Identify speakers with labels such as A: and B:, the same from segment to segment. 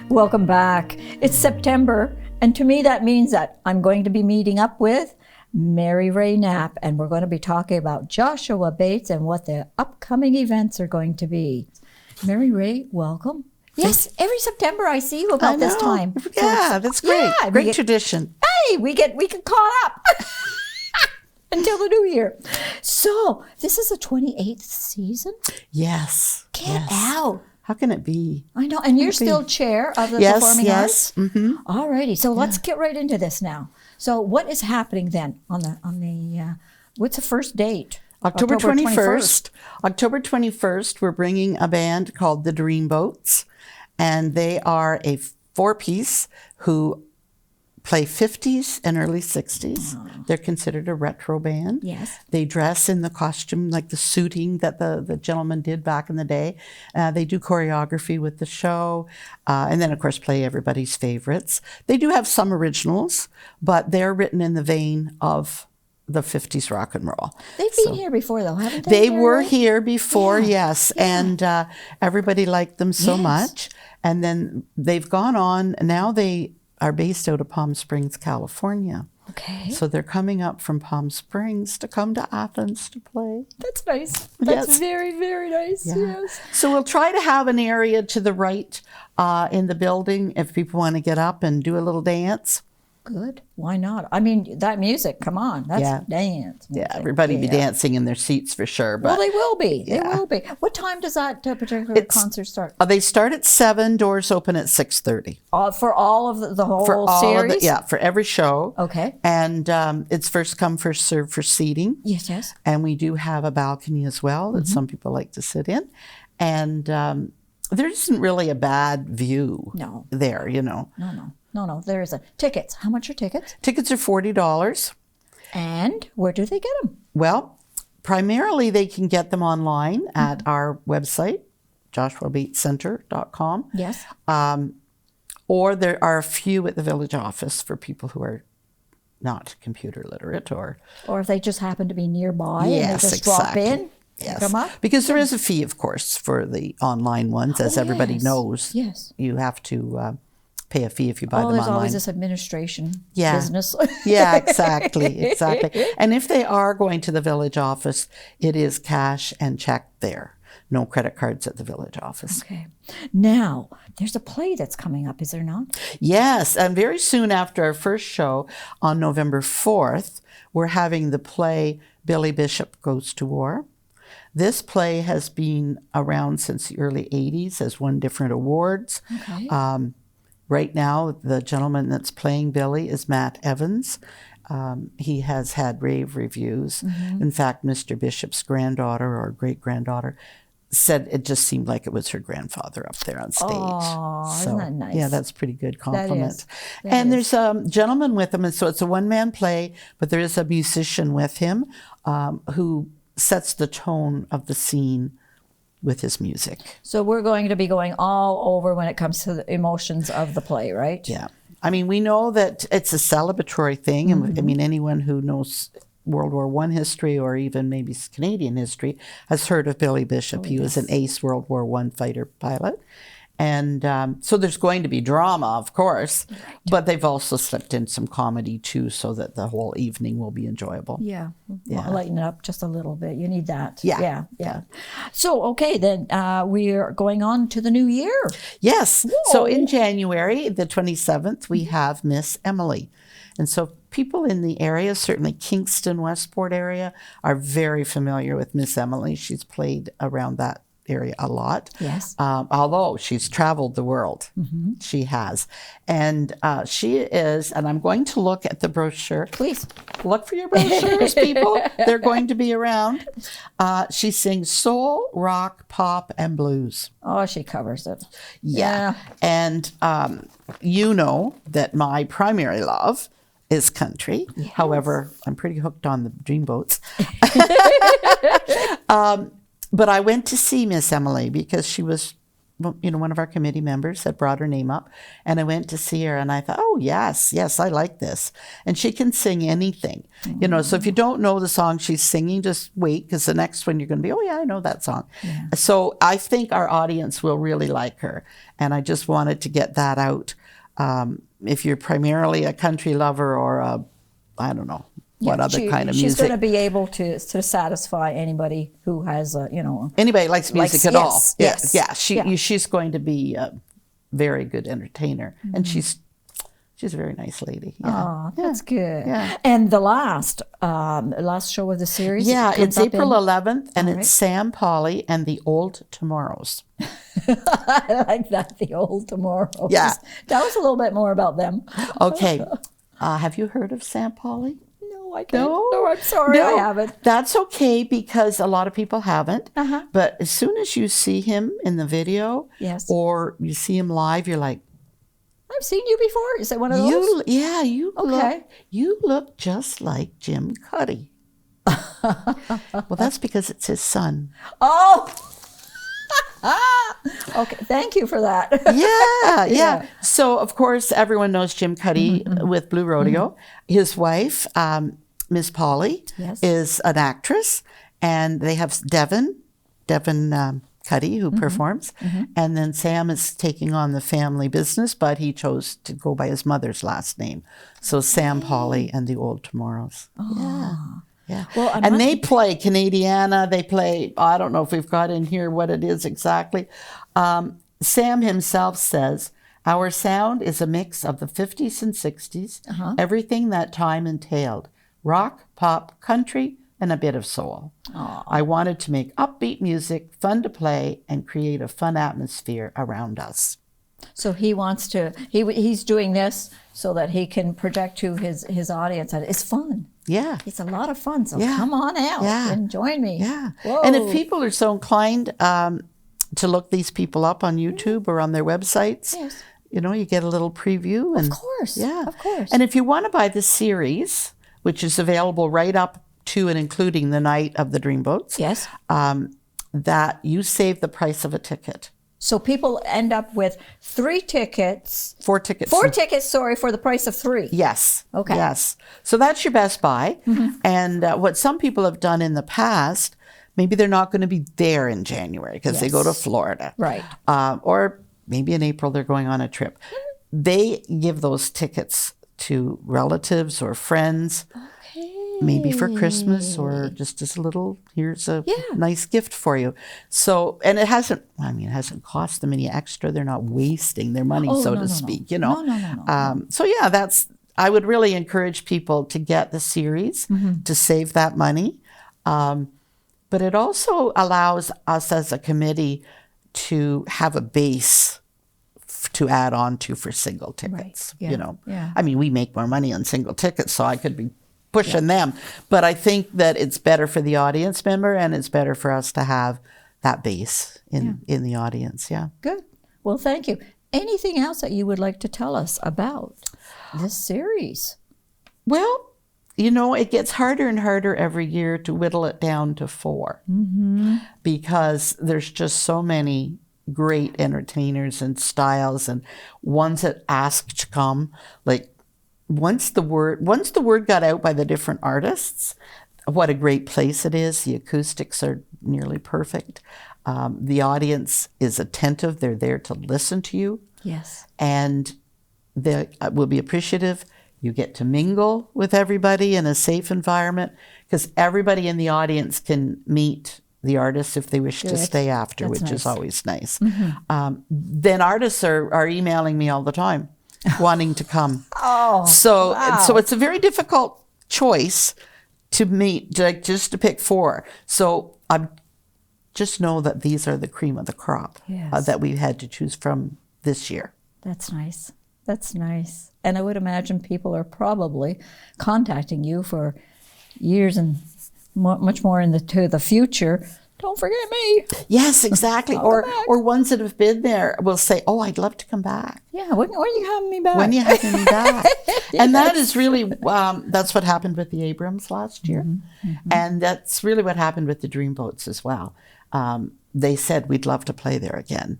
A: Welcome back. It's September, and to me that means that I'm going to be meeting up with Rae Knapp, and we're going to be talking about Joshua Bates and what the upcoming events are going to be. Rae, welcome. Yes, every September I see you about this time.
B: Yeah, that's great. Yeah, great tradition.
A: Hey, we get caught up until the new year. So this is the 28th season?
B: Yes.
A: Get out.
B: How can it be?
A: I know, and you're still chair of the Performing Arts?
B: Yes, mm-hmm.
A: All righty, so let's get right into this now. So what is happening then on the what's the first date?
B: October 21st. October 21st, we're bringing a band called the Dreamboats, and they are a four-piece who play 50s and early 60s. Oh. They're considered a retro band.
A: Yes.
B: They dress in the costume, like the suiting that the gentleman did back in the day. They do choreography with the show, and then, of course, play everybody's favorites. They do have some originals, but they're written in the vein of the 50s rock and roll.
A: They've been here before, though, haven't they?
B: They were here before, yes. Yeah. And everybody liked them so much. And then they've gone on. Now they are based out of Palm Springs, California.
A: Okay.
B: So they're coming up from Palm Springs to come to Athens to play.
A: That's nice. That's very, very nice. Yeah. Yes.
B: So we'll try to have an area to the right in the building if people want to get up and do a little dance.
A: Good. Why not? I mean, that music, come on. That's dance.
B: Yeah, everybody be dancing in their seats for sure. But
A: well, they will be. They will be. What time does that particular concert start?
B: They start at 7, doors open at 6:30.
A: For all of the whole series?
B: For every show.
A: Okay.
B: And it's first come, first serve for seating.
A: Yes, yes.
B: And we do have a balcony as well that some people like to sit in. And there isn't really a bad view there, you know.
A: No, there isn't. Tickets. How much are tickets?
B: Tickets are $40.
A: And where do they get them?
B: Well, primarily they can get them online at our website, joshuabatescenter.com.
A: Yes.
B: Or there are a few at the village office for people who are not computer literate or
A: if they just happen to be nearby and they just drop in.
B: Yes,
A: come up.
B: Because there is a fee, of course, for the online ones, as everybody knows.
A: Yes.
B: You have to pay a fee if you buy them online.
A: There's always this administration business.
B: Yeah, exactly. And if they are going to the village office, it is cash and check there. No credit cards at the village office.
A: Okay. Now, there's a play that's coming up, is there not?
B: Yes, and very soon after our first show on November 4th, we're having the play Billy Bishop Goes to War. This play has been around since the early 80s, has won different awards.
A: Okay.
B: Right now, the gentleman that's playing Billy is Matt Evans. He has had rave reviews. Mm-hmm. In fact, Mr. Bishop's granddaughter or great-granddaughter said it just seemed like it was her grandfather up there on stage.
A: Oh, isn't that nice?
B: Yeah, that's a pretty good compliment.
A: That is.
B: There's a gentleman with him, and so it's a one-man play, but there is a musician with him who sets the tone of the scene with his music.
A: So we're going to be going all over when it comes to the emotions of the play, right?
B: Yeah. I mean, we know that it's a celebratory thing. And I mean, anyone who knows World War I history or even maybe Canadian history has heard of Billy Bishop. He was an ace World War I fighter pilot. And so there's going to be drama, of course, but they've also slipped in some comedy too, so that the whole evening will be enjoyable.
A: Yeah. Lighten it up just a little bit. You need that.
B: Yeah.
A: So, okay, then we are going on to the new year.
B: Yes.
A: Whoa.
B: So in January, the 27th, we have Miss Emily. And so people in the area, certainly Kingston, Westport area, are very familiar with Miss Emily. She's played around that area a lot.
A: Yes.
B: Although she's traveled the world. Mm-hmm. She has. And she is, and I'm going to look at the brochure.
A: Please.
B: Look for your brochures, people. They're going to be around. She sings soul, rock, pop, and blues.
A: Oh, she covers it.
B: Yeah. And you know that my primary love is country. Yes. However, I'm pretty hooked on the Dreamboats. But I went to see Miss Emily because she was one of our committee members had brought her name up, and I went to see her, and I thought, oh, yes, I like this. And she can sing anything, so if you don't know the song she's singing, just wait, because the next one you're going to be, oh, yeah, I know that song. Yeah. So I think our audience will really like her, and I just wanted to get that out. If you're primarily a country lover or I don't know, what other kind of music.
A: She's going to be able to satisfy anybody who has,
B: anybody likes music at all.
A: Yes.
B: Yeah. She's going to be a very good entertainer, and she's a very nice lady. Yeah.
A: Oh, that's good.
B: Yeah.
A: And the last show of the series.
B: Yeah, it's April 11th, and it's Sam Polly and the Old Tomorrows.
A: I like that, the Old Tomorrows.
B: Yeah.
A: Tell us a little bit more about them.
B: Okay. Have you heard of Sam Polly?
A: I can't. No, I'm sorry, I haven't.
B: That's okay, because a lot of people haven't. But as soon as you see him in the video, or you see him live, you're like,
A: I've seen you before. Is that one of those?
B: You look just like Jim Cuddy. Well, that's because it's his son.
A: Oh. Okay, thank you for that.
B: Yeah. So, of course, everyone knows Jim Cuddy with Blue Rodeo. His wife, Miss Polly, is an actress, and they have Devin Cuddy, who performs, and then Sam is taking on the family business, but he chose to go by his mother's last name. So Sam Polly and the Old Tomorrows.
A: Oh.
B: Yeah. Well, and they play Canadiana. They play, I don't know if we've got in here what it is exactly. Sam himself says, our sound is a mix of the 50s and 60s, everything that time entailed, rock, pop, country, and a bit of soul. Aww. I wanted to make upbeat music, fun to play, and create a fun atmosphere around us.
A: So he wants to, he's doing this so that he can project to his audience that it's fun.
B: Yeah.
A: It's a lot of fun, so come on out and join me.
B: Yeah.
A: Whoa.
B: And if people are so inclined to look these people up on YouTube or on their websites, you get a little preview. And,
A: of course.
B: Yeah.
A: Of course.
B: And if you want to buy the series, which is available right up to and including the night of the Dreamboats, that you save the price of a ticket.
A: So people end up with 3 tickets.
B: 4 tickets.
A: 4 tickets, for the price of 3.
B: Yes.
A: Okay.
B: Yes. So that's your best buy. And what some people have done in the past, maybe they're not going to be there in January because they go to Florida.
A: Right.
B: Or maybe in April they're going on a trip. They give those tickets to relatives or friends. Maybe for Christmas or just as a little, here's a nice gift for you. So, and it hasn't cost them any extra. They're not wasting their money, so to speak, No. So yeah, I would really encourage people to get the series to save that money. But it also allows us as a committee to have a base to add on to for single tickets, I mean, we make more money on single tickets, so I could be pushing them. But I think that it's better for the audience member, and it's better for us to have that base in the audience. Yeah.
A: Good. Well, thank you. Anything else that you would like to tell us about this series?
B: Well, it gets harder and harder every year to whittle it down to 4 because there's just so many great entertainers and styles and ones that ask to come. Like, once the word got out by the different artists, what a great place it is. The acoustics are nearly perfect. The audience is attentive. They're there to listen to you.
A: Yes.
B: And they will be appreciative. You get to mingle with everybody in a safe environment because everybody in the audience can meet the artists if they wish to stay after, which is always nice. Then artists are emailing me all the time, wanting to come. So it's a very difficult choice to meet, just to pick 4. So just know that these are the cream of the crop that we've had to choose from this year.
A: That's nice. That's nice. And I would imagine people are probably contacting you for years and much more to the future. Don't forget me.
B: Yes, exactly. or ones that have been there will say, "Oh, I'd love to come back."
A: Yeah, when are you having me back?
B: When are you having me back? And that is really, that's what happened with the Abrams last year. And that's really what happened with the Dreamboats as well. They said, we'd love to play there again.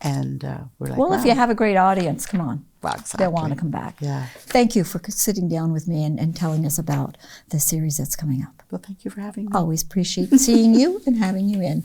B: And we're like,
A: Well,
B: wow.
A: if you have a great audience, come on.
B: Well, exactly.
A: They'll want to come back.
B: Yeah.
A: Thank you for sitting down with me and telling us about the series that's coming up.
B: Well, thank you for having me.
A: Always appreciate seeing you and having you in.